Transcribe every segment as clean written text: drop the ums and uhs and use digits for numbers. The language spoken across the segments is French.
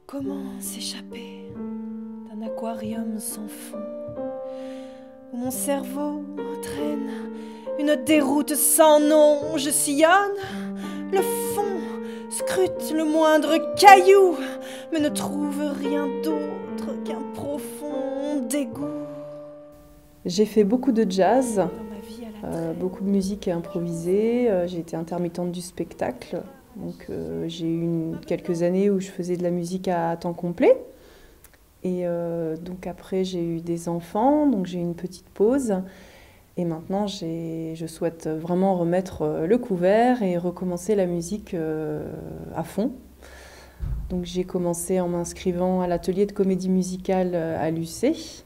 Comment s'échapper d'un aquarium sans fond où mon cerveau traîne une déroute sans nom? Je sillonne le fond, scrute le moindre caillou, mais ne trouve rien d'autre qu'un profond dégoût. J'ai fait beaucoup de jazz, Dans ma vie à la traîne, beaucoup de musique improvisée. J'ai été intermittente du spectacle. Donc j'ai eu quelques années où je faisais de la musique à temps complet. Et donc après j'ai eu des enfants, donc j'ai eu une petite pause. Et maintenant je souhaite vraiment remettre le couvert et recommencer la musique à fond. Donc j'ai commencé en m'inscrivant à l'atelier de comédie musicale à l'UC.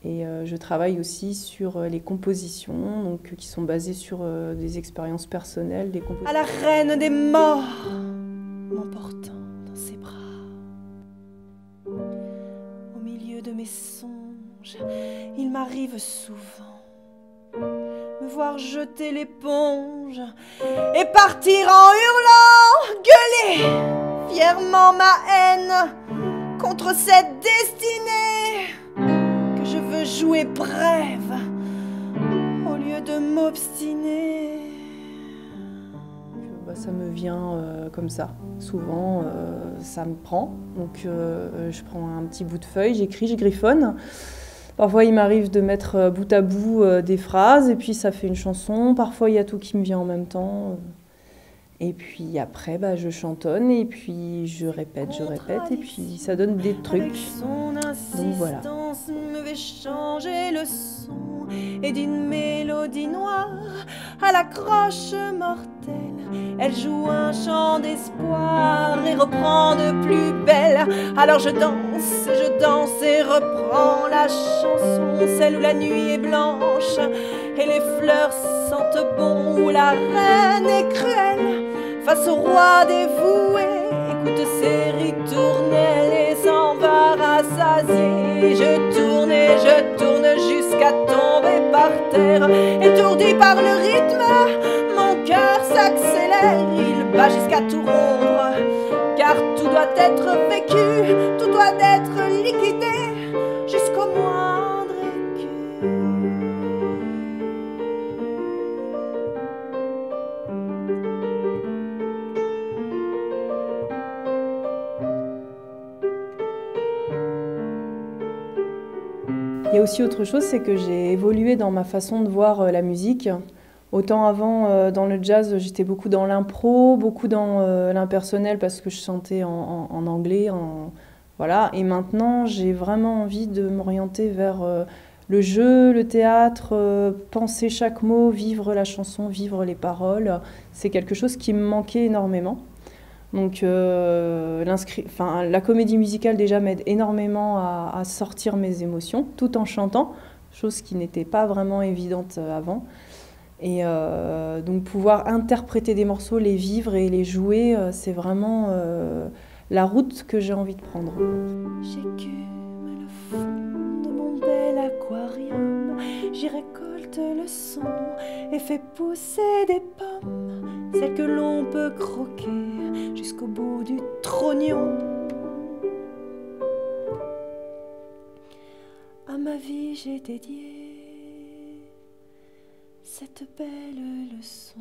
Et je travaille aussi sur les compositions, donc, qui sont basées sur des expériences personnelles, des compositions. à la reine des morts, m'emportant dans ses bras. Au milieu de mes songes, il m'arrive souvent me voir jeter l'éponge et partir en hurlant, gueuler fièrement ma haine contre cette destinée que je veux jouer brève au lieu de m'obstiner. Ça me vient comme ça. Souvent, ça me prend. Donc, je prends un petit bout de feuille, j'écris, je griffonne. Parfois, il m'arrive de mettre bout à bout des phrases et puis ça fait une chanson. Parfois, il y a tout qui me vient en même temps. Et puis après, je chantonne et puis je répète et puis ça donne des trucs. Avec son insistance, donc voilà. me fait changer le son et d'une mélodie noire à la croche mortelle. Elle joue un chant d'espoir et reprend de plus belle. Alors je danse et reprends la chanson, celle où la nuit est blanche et les fleurs sentent bon, où la reine est cruelle face au roi dévoué, écoute ses ritournelles et s'en va rassasier. Je tourne jusqu'à tomber par terre, étourdi par le rythme, mon cœur s'accélère, il bat jusqu'à tout rompre, car tout doit être vécu, tout doit être liquidé jusqu'au moindre écu. Il y a aussi autre chose, c'est que j'ai évolué dans ma façon de voir la musique. Autant avant, dans le jazz, j'étais beaucoup dans l'impro, beaucoup dans l'impersonnel parce que je chantais en anglais. Voilà. Et maintenant, j'ai vraiment envie de m'orienter vers le jeu, le théâtre, penser chaque mot, vivre la chanson, vivre les paroles. C'est quelque chose qui me manquait énormément. Donc la comédie musicale déjà m'aide énormément à sortir mes émotions tout en chantant, chose qui n'était pas vraiment évidente avant. Et donc pouvoir interpréter des morceaux, les vivre et les jouer, c'est vraiment la route que j'ai envie de prendre. J'écume le fond de mon bel aquarium, j'y récolte le son et fais pousser des pommes, celles que l'on peut croquer jusqu'au bout du trognon. À ma vie j'ai dédié cette belle leçon.